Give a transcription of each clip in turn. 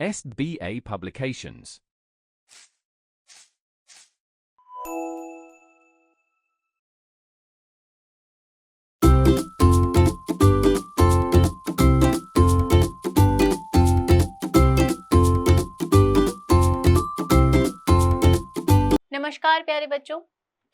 SBA Publications. नमस्कार प्यारे बच्चों,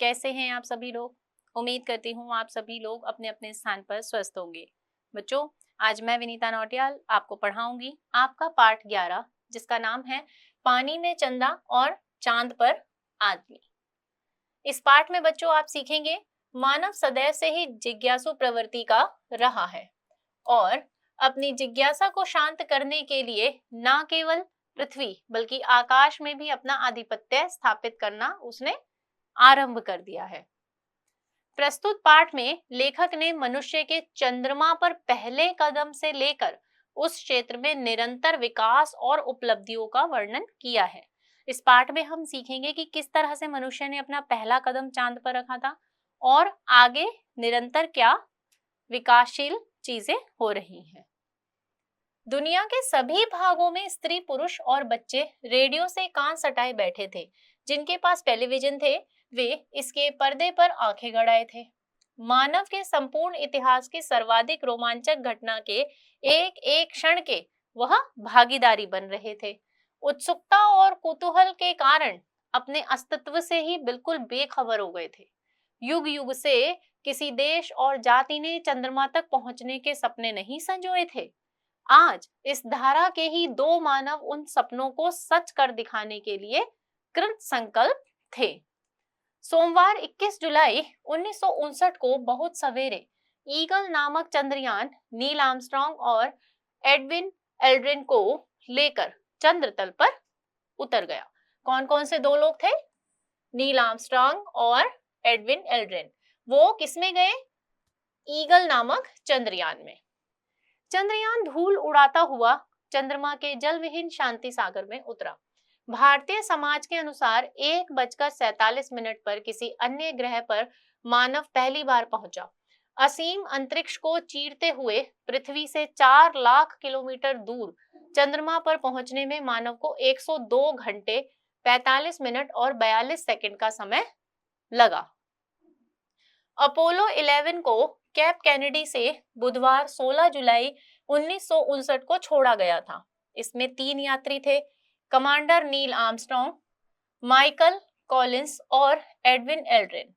कैसे हैं आप सभी लोग। उम्मीद करती हूँ आप सभी लोग अपने अपने स्थान पर स्वस्थ होंगे। बच्चों, आज मैं विनीता नौटियाल आपको पढ़ाऊंगी आपका पाठ 11, जिसका नाम है पानी में चंदा और चांद पर आदमी। इस पाठ में बच्चों आप सीखेंगे मानव सदैव से ही जिज्ञासु प्रवृत्ति का रहा है और अपनी जिज्ञासा को शांत करने के लिए न केवल पृथ्वी बल्कि आकाश में भी अपना आधिपत्य स्थापित करना उसने आरंभ कर दिया है। प्रस्तुत पाठ में लेखक ने मनुष्य के चंद्रमा पर पहले कदम से लेकर उस क्षेत्र में निरंतर विकास और उपलब्धियों का वर्णन किया है। इस पाठ में हम सीखेंगे कि किस तरह से मनुष्य ने अपना पहला कदम चांद पर रखा था और आगे निरंतर क्या विकासशील चीजें हो रही हैं। दुनिया के सभी भागों में स्त्री, पुरुष और बच्चे रेडियो से कान सटाए बैठे थे। जिनके पास टेलीविजन थे वे इसके पर्दे पर आंखें गड़ाए थे। मानव के संपूर्ण इतिहास की सर्वाधिक रोमांचक घटना के एक एक क्षण के वह भागीदारी बन रहे थे। उत्सुकता और कुतूहल के कारण अपने अस्तित्व से ही बिल्कुल बेखबर हो गए थे। युग युग से किसी देश और जाति ने चंद्रमा तक पहुंचने के सपने नहीं संजोए थे। आज इस धारा के ही दो मानव उन सपनों को सच कर दिखाने के लिए कृत संकल्प थे। सोमवार 21 जुलाई 1959 को बहुत सवेरे ईगल नामक चंद्रयान नील आर्मस्ट्रांग और एडविन एल्ड्रिन को लेकर चंद्र तल पर उतर गया। कौन कौन से दो लोग थे? नील आर्मस्ट्रांग और एडविन एल्ड्रिन। वो किसमें गए? ईगल नामक चंद्रयान में। चंद्रयान धूल उड़ाता हुआ चंद्रमा के जल विहीन शांति सागर में उतरा। भारतीय समाज के अनुसार 1:47 पर किसी अन्य ग्रह पर मानव पहली बार पहुंचा। असीम अंतरिक्ष को चीरते हुए पृथ्वी से 4 लाख किलोमीटर दूर चंद्रमा पर पहुंचने में मानव को 102 घंटे 45 मिनट और 42 सेकंड का समय लगा। अपोलो 11 को कैप कैनेडी से बुधवार 16 जुलाई 1959 को छोड़ा गया था। इसमें 3 यात्री थे, commander Neil Armstrong, Michael Collins और एडविन एल्ड्रिन।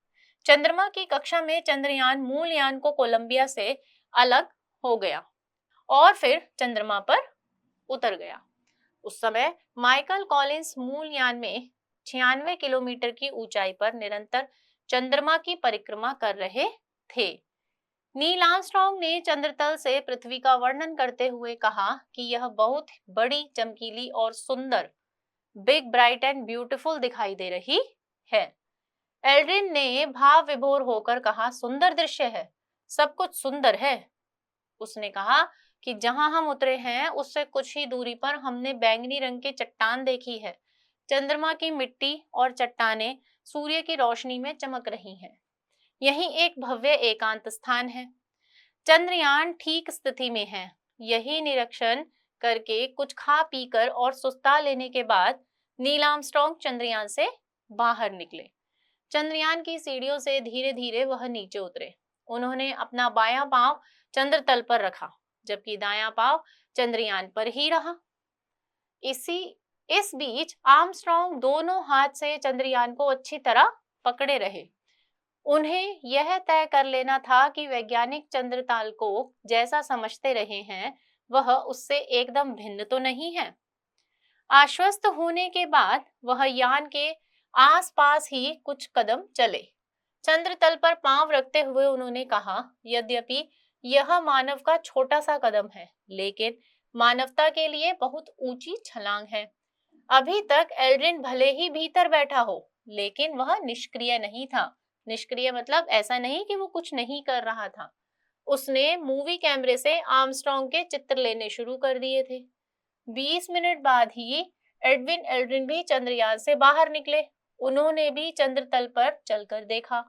चंद्रमा की कक्षा में चंद्रयान मूल यान को कोलंबिया से अलग हो गया और फिर चंद्रमा पर उतर गया। उस समय माइकल कॉलिंस मूल यान में 96 किलोमीटर की ऊंचाई पर निरंतर चंद्रमा की परिक्रमा कर रहे थे। नील आर्मस्ट्रांग ने चंद्रतल से पृथ्वी का वर्णन करते हुए कहा कि यह बहुत बड़ी, चमकीली और सुंदर, बिग, ब्राइट एंड ब्यूटीफुल दिखाई दे रही है। एल्ड्रिन ने भाव विभोर होकर कहा, सुंदर दृश्य है, सब कुछ सुंदर है। उसने कहा कि जहां हम उतरे हैं उससे कुछ ही दूरी पर हमने बैंगनी रंग की चट्टान देखी है। चंद्रमा की मिट्टी और चट्टानें सूर्य की रोशनी में चमक रही हैं। यही एक भव्य एकांत स्थान है। चंद्रयान ठीक स्थिति में है। यही निरीक्षण करके कुछ खा पीकर और सुस्ता लेने के बाद नील आर्मस्ट्रांग चंद्रयान से बाहर निकले। चंद्रयान की सीढ़ियों से धीरे धीरे वह नीचे उतरे। उन्होंने अपना बायां पांव चंद्र तल पर रखा, जबकि दायां पांव चंद्रयान पर ही रहा। इस बीच आर्मस्ट्रांग दोनों हाथ से चंद्रयान को अच्छी तरह पकड़े रहे। उन्हें यह तय कर लेना था कि वैज्ञानिक चंद्रताल को जैसा समझते रहे हैं वह उससे एकदम भिन्न तो नहीं है। आश्वस्त होने के बाद वह यान के आसपास ही कुछ कदम चले। चंद्रतल पर पांव रखते हुए उन्होंने कहा, यद्यपि यह मानव का छोटा सा कदम है, लेकिन मानवता के लिए बहुत ऊंची छलांग है। अभी तक एल्ड्रिन भले ही भीतर बैठा हो, लेकिन वह निष्क्रिय नहीं था। निष्क्रिय मतलब ऐसा नहीं कि वो कुछ नहीं कर रहा था। उसने मूवी कैमरे से आर्मस्ट्रांग के चित्र लेने शुरू कर दिए थे। 20 मिनट बाद ही एडविन एल्ड्रिन भी चंद्रयान से बाहर निकले। उन्होंने भी चंद्र तल पर चलकर देखा।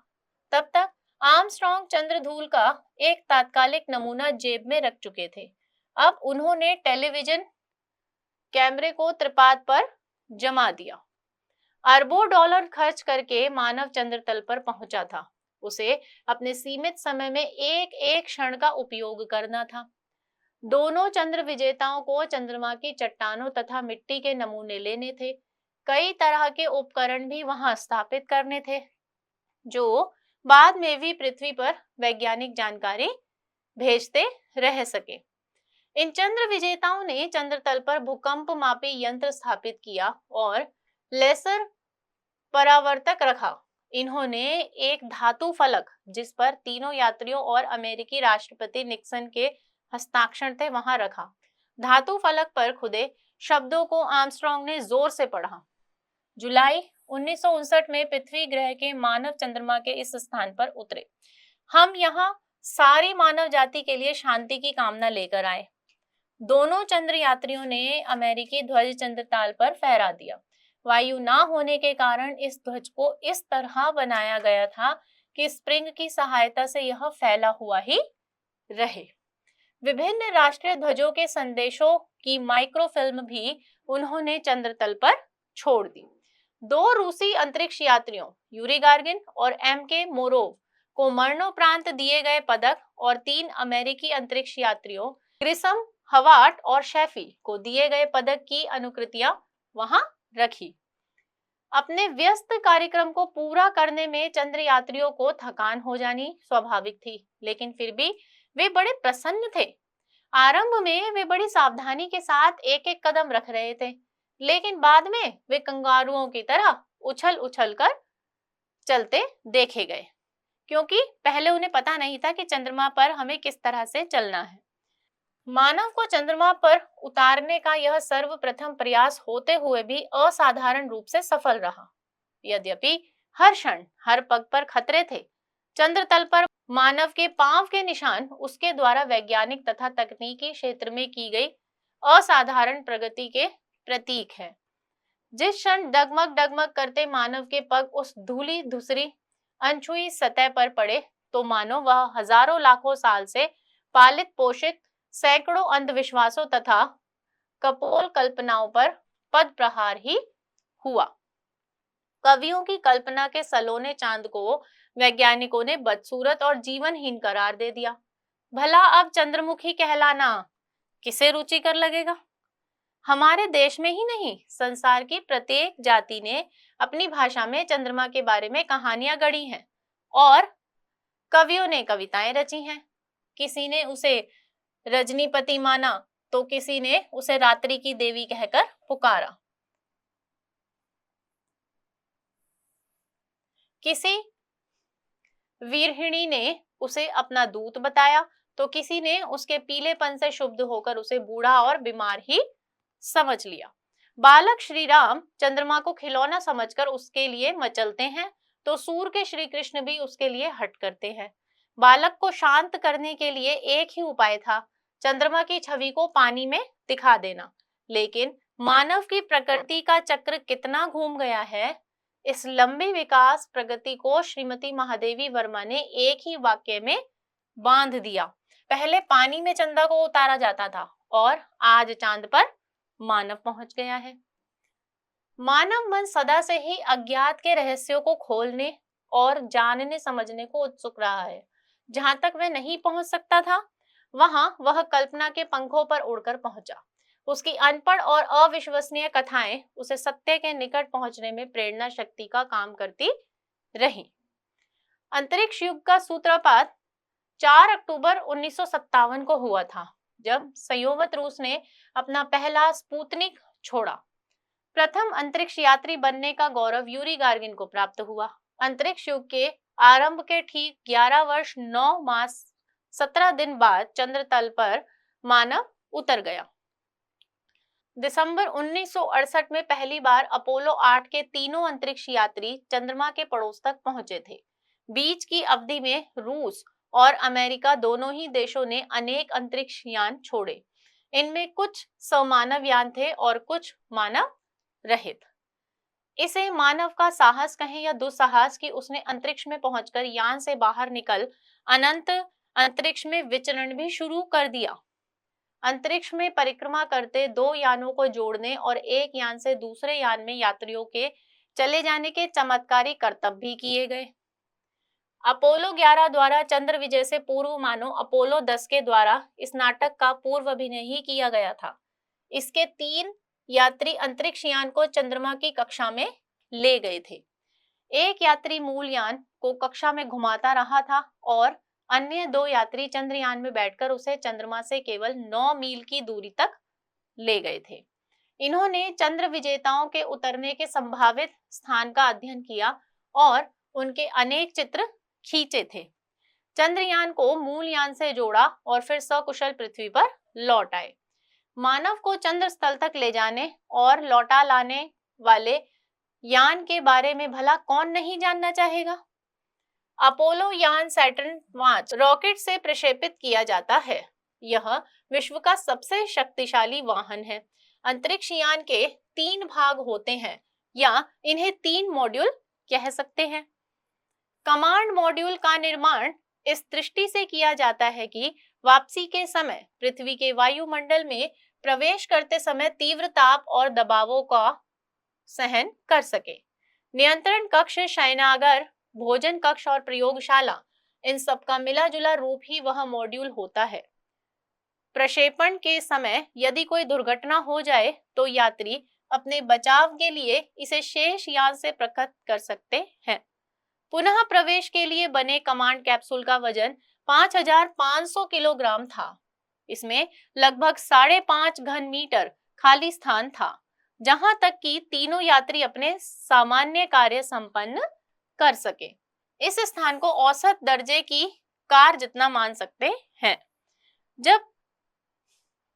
तब तक आर्मस्ट्रांग चंद्रधूल का एक तात्कालिक नमूना जेब में रख चुके थे। अब उन्होंने टेलीविजन कैमरे को त्रिपाद पर जमा दिया। अरबों डॉलर खर्च करके मानव चंद्र तल पर पहुंचा था। उसे अपने सीमित समय में एक एक क्षण का उपयोग करना था। दोनों चंद्र विजेताओं को चंद्रमा की चट्टानों तथा मिट्टी के नमूने लेने थे। कई तरह के उपकरण भी वहां स्थापित करने थे, जो बाद में भी पृथ्वी पर वैज्ञानिक जानकारी भेजते रह सके। इन चंद्र विजेताओं ने चंद्र तल पर भूकंप मापी यंत्र स्थापित किया और लेसर परावर्तक रखा। इन्होंने एक धातु फलक, जिस पर तीनों यात्रियों और अमेरिकी राष्ट्रपति निक्सन के हस्ताक्षर थे, वहां रखा। धातु फलक पर खुदे शब्दों को आर्मस्ट्रांग ने जोर से पढ़ा। जुलाई 1959 में पृथ्वी ग्रह के मानव चंद्रमा के इस स्थान पर उतरे। हम यहाँ सारी मानव जाति के लिए शांति की कामना लेकर आए। दोनों चंद्र यात्रियों ने अमेरिकी ध्वज चंद्रताल पर फहरा दिया। वायु ना होने के कारण इस ध्वज को इस तरह बनाया गया था कि स्प्रिंग की सहायता से यह फैला हुआ ही रहे। विभिन्न राष्ट्रीय ध्वजों के संदेशों की माइक्रोफिल्म भी उन्होंने चंद्रतल पर छोड़ दी। 2 रूसी अंतरिक्ष यात्रियों यूरी गार्गिन और एम.के. मोरोव को मरणोपरांत दिए गए पदक और 3 अमेरिकी अंतरिक्ष यात्रियों ग्रिसम, हवार्ट और शेफी को दिए गए पदक की अनुकृतियां वहां रखी। अपने व्यस्त कार्यक्रम को पूरा करने में चंद्र यात्रियों को थकान हो जानी स्वाभाविक थी, लेकिन फिर भी वे बड़े प्रसन्न थे। आरंभ में वे बड़ी सावधानी के साथ एक एक कदम रख रहे थे, लेकिन बाद में वे कंगारुओं की तरह उछल उछल कर चलते देखे गए, क्योंकि पहले उन्हें पता नहीं था कि चंद्रमा पर हमें किस तरह से चलना है। मानव को चंद्रमा पर उतारने का यह सर्वप्रथम प्रयास होते हुए भी असाधारण रूप से सफल रहा। यद्यपि हर क्षण हर पग पर खतरे थे, चंद्र तल पर मानव के पांव के निशान उसके द्वारा वैज्ञानिक तथा तकनीकी क्षेत्र में की गई असाधारण प्रगति के प्रतीक है। जिस क्षण डगमग डगमग करते मानव के पग उस धूली धूसरी अनछुई सतह पर पड़े, तो मानो वह हजारों लाखों साल से पालित पोषित सैकड़ों अंधविश्वासों तथा कपोल कल्पनाओं पर पद प्रहार ही हुआ। कवियों की कल्पना के सलोने चांद को वैज्ञानिकों ने बदसूरत और जीवनहीन करार दे दिया। भला अब चंद्रमुखी कहलाना किसे रुचिकर लगेगा? हमारे देश में ही नहीं, संसार की प्रत्येक जाति ने अपनी भाषा में चंद्रमा के बारे में कहानियां गढ़ी हैं और कवियों ने कविताएं रची हैं। किसी ने उसे रजनीपति माना तो किसी ने उसे रात्रि की देवी कहकर पुकारा। किसी वीरहिणी ने उसे अपना दूत बताया तो किसी ने उसके पीलेपन से शुद्ध होकर उसे बूढ़ा और बीमार ही समझ लिया। बालक श्री राम चंद्रमा को खिलौना समझकर उसके लिए मचलते हैं, तो सूर्य के श्री कृष्ण भी उसके लिए हट करते हैं। बालक को शांत करने के लिए एक ही उपाय था, चंद्रमा की छवि को पानी में दिखा देना। लेकिन मानव की प्रकृति का चक्र कितना घूम गया है, इस लंबी विकास प्रगति को श्रीमती महादेवी वर्मा ने एक ही वाक्य में बांध दिया। पहले पानी में चंदा को उतारा जाता था और आज चांद पर मानव पहुंच गया है। मानव मन सदा से ही अज्ञात के रहस्यों को खोलने और जानने समझने को उत्सुक रहा है। जहां तक वह नहीं पहुंच सकता था, वहां वह कल्पना के पंखों पर उड़कर पहुंचा। उसकी अनपढ़ और अविश्वसनीय कथाएं उसे सत्य के निकट पहुंचने में प्रेरणा शक्ति का काम करती रही। अंतरिक्ष युग का सूत्रपात 4 अक्टूबर 1957 को हुआ था, जब संयोवत रूस ने अपना पहला स्पुतनिक छोड़ा। प्रथम अंतरिक्ष यात्री बनने का गौरव यूरी गार्गिन को प्राप्त हुआ। अंतरिक्ष युग के आरंभ के ठीक 11 वर्ष 9 मास 17 दिन बाद चंद्र तल पर मानव उतर गया। दिसंबर 1968 में पहली बार अपोलो 8 के तीनों अंतरिक्ष यात्री चंद्रमा के पड़ोस तक पहुंचे थे। बीच की अवधि में रूस और अमेरिका दोनों ही देशों ने अनेक अंतरिक्ष यान छोड़े। इनमें कुछ समानव यान थे और कुछ मानव रहित। इसे मानव का साहस कहें या दुस्साहस कि उसने अंतरिक्ष में पहुंचकर यान से बाहर निकल अनंत अंतरिक्ष में विचरण भी शुरू कर दिया। अंतरिक्ष में परिक्रमा करते 2 यानों को जोड़ने और एक यान से दूसरे यान में यात्रियों के चले जाने के चमत्कारी करतब भी किए गए। अपोलो 11 द्वारा चंद्र विजय से पूर्व मानो अपोलो 10 के द्वारा इस नाटक का पूर्व अभिनय ही किया गया था। इसके 3 यात्री अंतरिक्ष यान को चंद्रमा की कक्षा में ले गए थे। एक यात्री मूल यान को कक्षा में घुमाता रहा था और अन्य 2 यात्री चंद्रयान में बैठकर उसे चंद्रमा से केवल 9 मील की दूरी तक ले गए थे। इन्होंने चंद्र विजेताओं के उतरने के संभावित स्थान का अध्ययन किया और उनके अनेक चित्र खींचे थे। चंद्रयान को मूल यान से जोड़ा और फिर सकुशल पृथ्वी पर लौट आए। मानव को चंद्र स्थल तक ले जाने और लौटा लाने वाले यान के बारे में भला कौन नहीं जानना चाहेगा। अपोलो यान सैटर्न 5 रॉकेट से प्रक्षेपित किया जाता है। यह विश्व का सबसे शक्तिशाली वाहन है। अंतरिक्ष यान के 3 भाग होते हैं या इन्हें 3 मॉड्यूल कह सकते हैं। कमांड मॉड्यूल का निर्माण इस दृष्टि से किया जाता है कि वापसी के समय पृथ्वी के वायुमंडल में प्रवेश करते समय तीव्र ताप और दबावों का सहन कर सके। नियंत्रण कक्ष, शयनागार, भोजन कक्ष और प्रयोगशाला, इन सब का मिला जुला रूप ही वह मॉड्यूल होता है। प्रक्षेपण के समय यदि कोई दुर्घटना हो जाए तो यात्री अपने बचाव के लिए इसे शेष यान से पृथक कर सकते हैं। पुनः प्रवेश के लिए बने कमांड कैप्सूल का वजन 5500 किलोग्राम था। इसमें लगभग 5.5 घन मीटर खाली स्थान था, जहां तक कि तीनों यात्री अपने सामान्य कार्य संपन्न कर सके। इस स्थान को औसत दर्जे की कार जितना मान सकते हैं।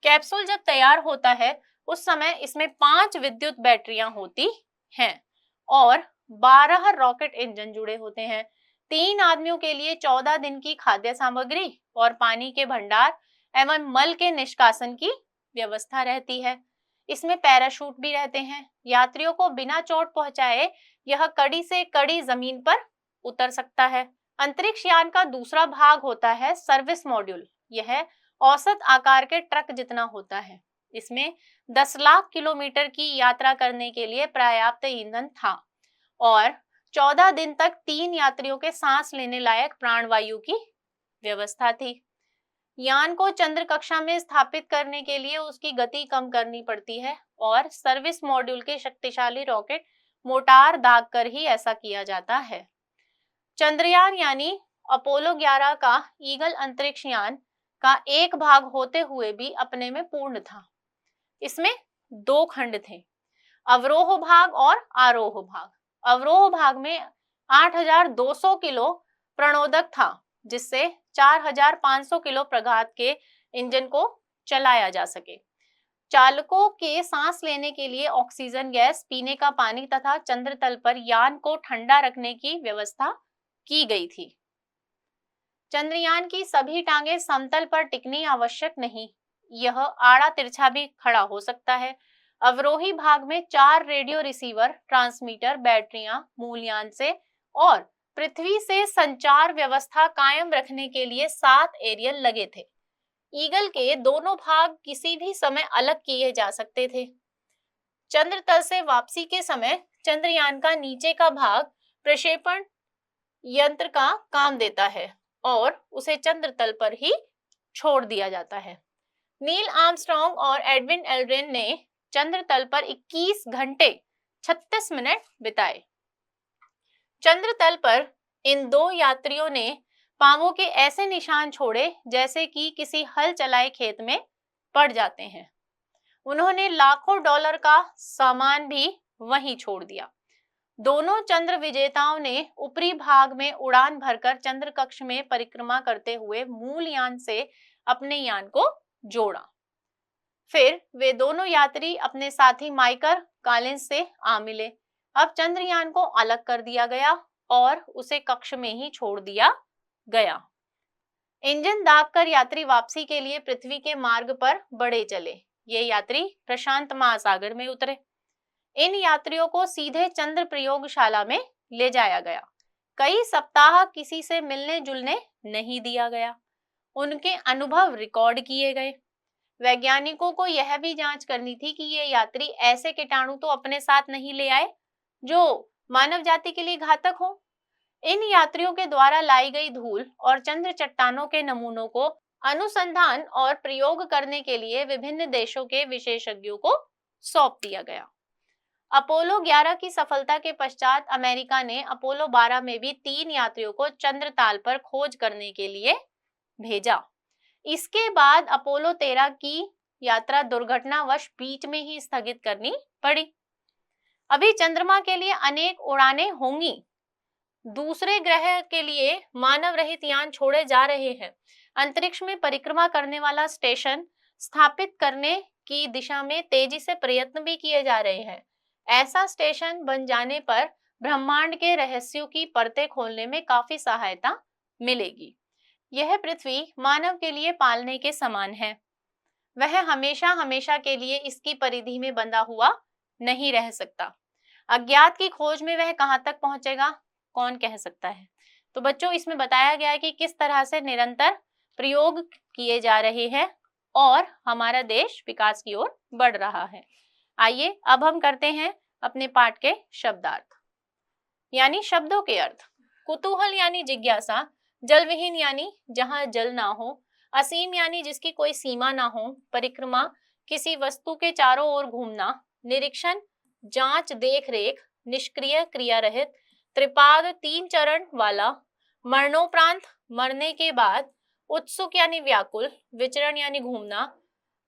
कैप्सूल जब तैयार होता है उस समय इसमें 5 विद्युत बैटरियां होती हैं और 12 रॉकेट इंजन जुड़े होते हैं। 3 आदमियों के लिए 14 दिन की खाद्य सामग्री और पानी के भंडार एवं मल के निष्कासन की व्यवस्था रहती है। इसमें पैराशूट भी रहते हैं। यात्रियों को बिना चोट पहुंचाए यह कड़ी से कड़ी जमीन पर उतर सकता है। अंतरिक्ष यान का दूसरा भाग होता है सर्विस मॉड्यूल। यह औसत आकार के ट्रक जितना होता है। इसमें 10 लाख किलोमीटर की यात्रा करने के लिए पर्याप्त ईंधन था और 14 दिन तक 3 यात्रियों के सांस लेने लायक प्राणवायु की व्यवस्था थी। यान को चंद्र कक्षा में स्थापित करने के लिए उसकी गति कम करनी पड़ती है और सर्विस मॉड्यूल के शक्तिशाली रॉकेट मोटार दाग कर ही ऐसा किया जाता है। चंद्रयान यानी अपोलो 11 का ईगल अंतरिक्ष यान का एक भाग होते हुए भी अपने में पूर्ण था। इसमें 2 खंड थे, अवरोह भाग और आरोह भाग। अवरोह भाग में 8200 किलो प्रणोदक था, जिससे 4500 किलो प्रघात के इंजन को चलाया जा सके। चालकों के सांस लेने के लिए ऑक्सीजन गैस, पीने का पानी तथा चंद्र तल पर यान को ठंडा रखने की व्यवस्था की गई थी। चंद्रयान की सभी टांगे समतल पर टिकनी आवश्यक नहीं, यह आड़ा तिरछा भी खड़ा हो सकता है। अवरोही भाग में 4 रेडियो रिसीवर, ट्रांसमीटर, बैटरियां मूल यान से और पृथ्वी से संचार व्यवस्था कायम रखने के लिए 7 एरियल लगे थे। ईगल के दोनों भाग किसी भी समय अलग किए जा सकते थे। चंद्र तल से वापसी के समय चंद्रयान का नीचे का भाग प्रक्षेपण यंत्र का काम देता है और उसे चंद्र तल पर ही छोड़ दिया जाता है। नील आर्मस्ट्रॉन्ग और एडविन एल्ड्रिन ने चंद्र तल पर 21 घंटे 36 मिनट बिताए। चंद्र तल पर इन 2 यात्रियों ने पांवों के ऐसे निशान छोड़े जैसे कि किसी हल चलाए खेत में पड़ जाते हैं। उन्होंने लाखों डॉलर का सामान भी वहीं छोड़ दिया। दोनों चंद्र विजेताओं ने ऊपरी भाग में उड़ान भरकर चंद्र कक्ष में परिक्रमा करते हुए मूल यान से अपने यान को जोड़ा। फिर वे दोनों यात्री अपने साथी माइकल कॉलिंस से आ मिले। अब चंद्रयान को अलग कर दिया गया और उसे कक्ष में ही छोड़ दिया गया। इंजन दागकर यात्री वापसी के लिए पृथ्वी के मार्ग पर बढ़े चले। ये यात्री प्रशांत महासागर में उतरे। इन यात्रियों को सीधे चंद्र प्रयोगशाला में ले जाया गया। कई सप्ताह किसी से मिलने जुलने नहीं दिया गया। उनके अनुभव रिकॉर्ड किए गए। वैज्ञानिकों को यह भी जांच करनी थी कि ये यात्री ऐसे कीटाणु तो अपने साथ नहीं ले आए जो मानव जाति के लिए घातक हो। इन यात्रियों के द्वारा लाई गई धूल और चंद्र चट्टानों के नमूनों को अनुसंधान और प्रयोग करने के लिए विभिन्न देशों के विशेषज्ञों को सौंप दिया गया। अपोलो 11 की सफलता के पश्चात अमेरिका ने अपोलो 12 में भी 3 यात्रियों को चंद्र ताल पर खोज करने के लिए भेजा। इसके बाद अपोलो 13 की यात्रा दुर्घटनावश बीच में ही स्थगित करनी पड़ी। अभी चंद्रमा के लिए अनेक उड़ानें होंगी। दूसरे ग्रह के लिए मानव रहित यान छोड़े जा रहे हैं। अंतरिक्ष में परिक्रमा करने वाला स्टेशन स्थापित करने की दिशा में तेजी से प्रयत्न भी किए जा रहे हैं। ऐसा स्टेशन बन जाने पर ब्रह्मांड के रहस्यों की परतें खोलने में काफी सहायता मिलेगी। यह पृथ्वी मानव के लिए पालने के समान है। वह हमेशा हमेशा के लिए इसकी परिधि में बंधा हुआ नहीं रह सकता। अज्ञात की खोज में वह कहां तक पहुंचेगा, कौन कह सकता है। तो बच्चों, इसमें बताया गया है कि किस तरह से निरंतर प्रयोग किए जा रहे हैं और हमारा देश विकास की ओर बढ़ रहा है। आइए अब हम करते हैं अपने पाठ के शब्दार्थ यानी शब्दों के अर्थ। कुतूहल यानी जिज्ञासा, जलविहीन यानी जहां जल ना हो, असीम यानी जिसकी कोई सीमा ना हो, परिक्रमा किसी वस्तु के चारों ओर घूमना, निरीक्षण जांच देख रेख, निष्क्रिय क्रिया रहित, त्रिपाद 3 चरण वाला, मरणोपरांत मरने के बाद, उत्सुक यानी व्याकुल, विचरण यानी घूमना,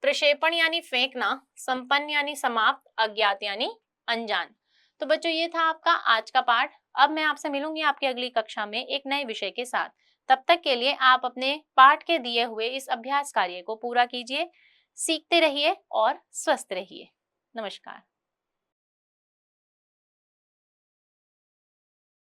प्रक्षेपण यानी फेंकना, संपन्न यानी समाप्त, अज्ञात यानी अनजान। तो बच्चों, ये था आपका आज का पाठ। अब मैं आपसे मिलूंगी आपकी अगली कक्षा में एक नए विषय के साथ। तब तक के लिए आप अपने पाठ के दिए हुए इस अभ्यास कार्य को पूरा कीजिए, सीखते रहिए और स्वस्थ रहिए। नमस्कार।